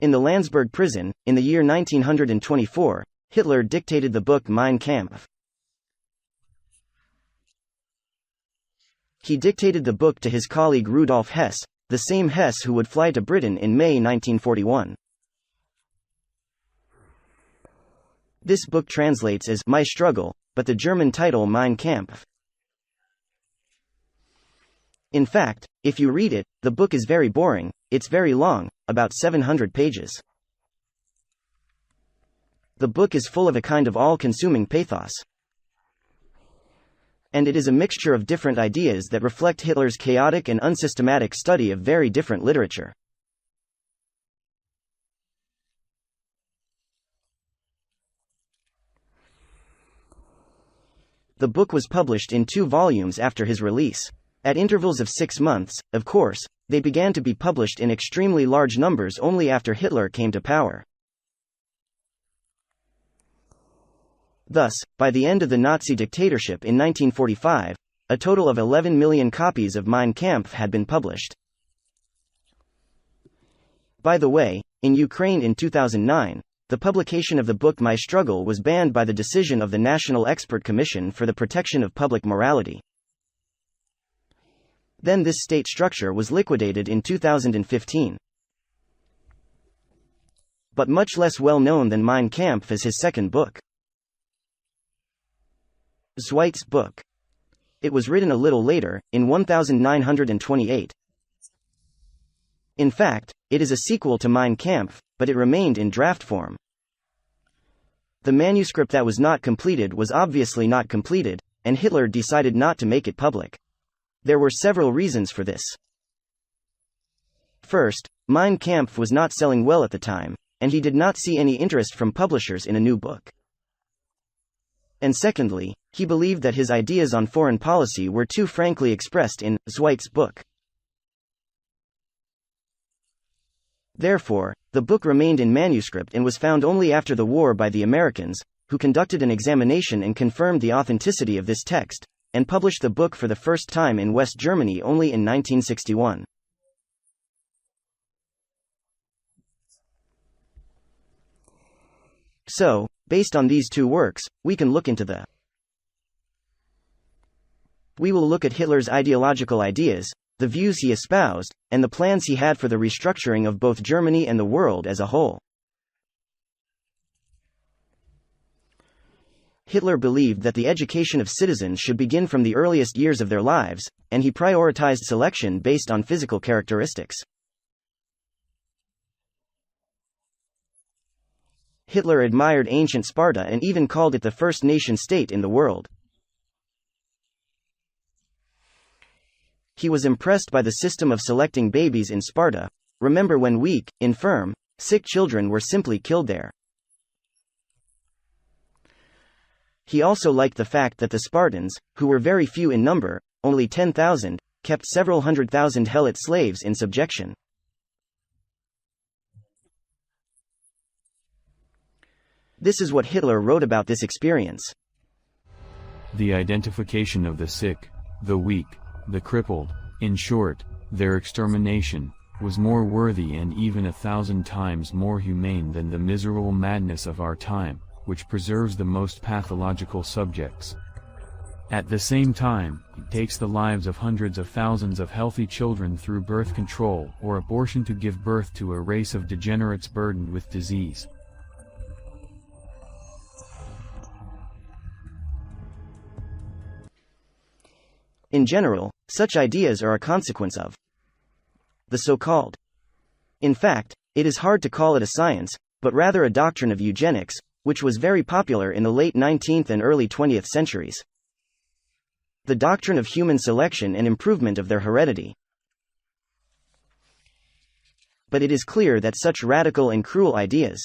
In the Landsberg prison, in the year 1924, Hitler dictated the book Mein Kampf. He dictated the book to his colleague Rudolf Hess, the same Hess who would fly to Britain in May 1941. This book translates as My Struggle, but the German title Mein Kampf. In fact, if you read it, the book is very boring, it's very long, about 700 pages. The book is full of a kind of all-consuming pathos. And it is a mixture of different ideas that reflect Hitler's chaotic and unsystematic study of very different literature. The book was published in 2 volumes after his release. At intervals of 6 months, of course, they began to be published in extremely large numbers only after Hitler came to power. Thus, by the end of the Nazi dictatorship in 1945, a total of 11 million copies of Mein Kampf had been published. By the way, in Ukraine in 2009, the publication of the book My Struggle was banned by the decision of the National Expert Commission for the Protection of Public Morality. Then this state structure was liquidated in 2015. But much less well known than Mein Kampf is his second book, Zweit's book. It was written a little later, in 1928. In fact, it is a sequel to Mein Kampf, but it remained in draft form. The manuscript that was not completed was obviously not completed, and Hitler decided not to make it public. There were several reasons for this. First, Mein Kampf was not selling well at the time, and he did not see any interest from publishers in a new book. And secondly, he believed that his ideas on foreign policy were too frankly expressed in Zweit's book. Therefore, the book remained in manuscript and was found only after the war by the Americans, who conducted an examination and confirmed the authenticity of this text, and published the book for the first time in West Germany only in 1961. So, based on these 2 works, we can look into the. We will look at Hitler's ideological ideas, the views he espoused, and the plans he had for the restructuring of both Germany and the world as a whole. Hitler believed that the education of citizens should begin from the earliest years of their lives, and he prioritized selection based on physical characteristics. Hitler admired ancient Sparta and even called it the first nation-state in the world. He was impressed by the system of selecting babies in Sparta. Remember when weak, infirm, sick children were simply killed there. He also liked the fact that the Spartans, who were very few in number, only 10,000, kept several 100,000 Helot slaves in subjection. This is what Hitler wrote about this experience. The identification of the sick, the weak, the crippled, in short, their extermination, was more worthy and even 1,000 times more humane than the miserable madness of our time, which preserves the most pathological subjects. At the same time, it takes the lives of hundreds of thousands of healthy children through birth control or abortion to give birth to a race of degenerates burdened with disease. In general, such ideas are a consequence of the so-called. In fact, it is hard to call it a science, but rather a doctrine of eugenics, which was very popular in the late 19th and early 20th centuries. The doctrine of human selection and improvement of their heredity. But it is clear that such radical and cruel ideas.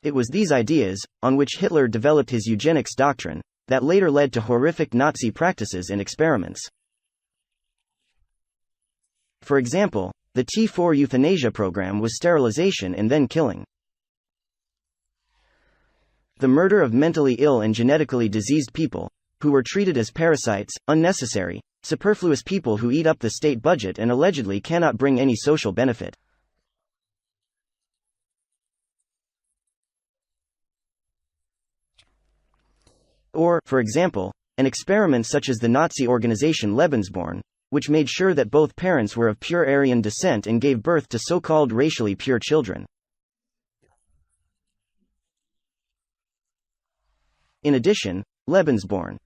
It was these ideas, on which Hitler developed his eugenics doctrine, that later led to horrific Nazi practices and experiments. For example, the T4 euthanasia program was sterilization and then killing. The murder of mentally ill and genetically diseased people, who were treated as parasites, unnecessary, superfluous people who eat up the state budget and allegedly cannot bring any social benefit. Or, for example, an experiment such as the Nazi organization Lebensborn, which made sure that both parents were of pure Aryan descent and gave birth to so-called racially pure children. In addition, Lebensborn.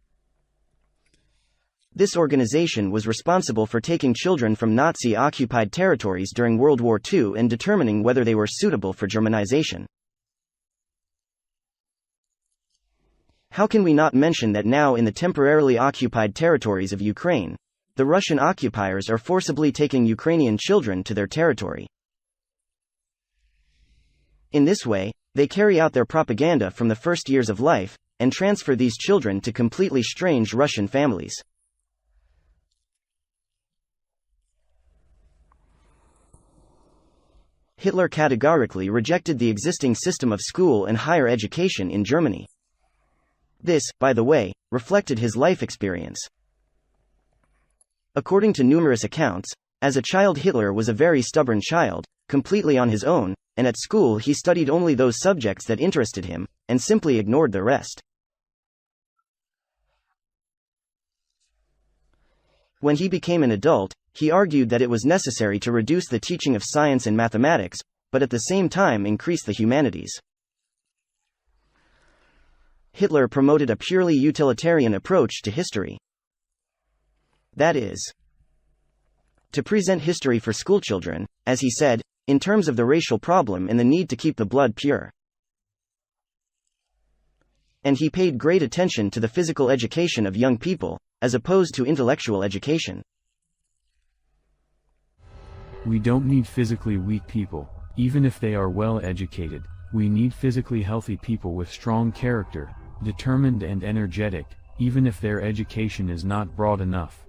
This organization was responsible for taking children from Nazi-occupied territories during World War II and determining whether they were suitable for Germanization. How can we not mention that now in the temporarily occupied territories of Ukraine, the Russian occupiers are forcibly taking Ukrainian children to their territory? In this way, they carry out their propaganda from the first years of life, and transfer these children to completely strange Russian families. Hitler categorically rejected the existing system of school and higher education in Germany. This, by the way, reflected his life experience. According to numerous accounts, as a child Hitler was a very stubborn child, completely on his own, and at school he studied only those subjects that interested him, and simply ignored the rest. When he became an adult, he argued that it was necessary to reduce the teaching of science and mathematics, but at the same time increase the humanities. Hitler promoted a purely utilitarian approach to history. That is, to present history for schoolchildren, as he said, in terms of the racial problem and the need to keep the blood pure. And he paid great attention to the physical education of young people, as opposed to intellectual education. We don't need physically weak people, even if they are well educated. We need physically healthy people with strong character, determined and energetic, even if their education is not broad enough.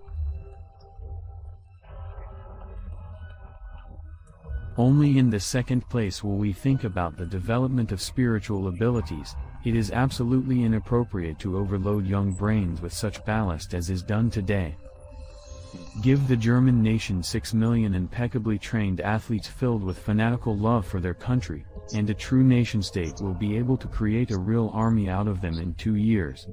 Only in the second place will we think about the development of spiritual abilities. It is absolutely inappropriate to overload young brains with such ballast as is done today. Give the German nation 6 million impeccably trained athletes filled with fanatical love for their country, and a true nation-state will be able to create a real army out of them in 2 years.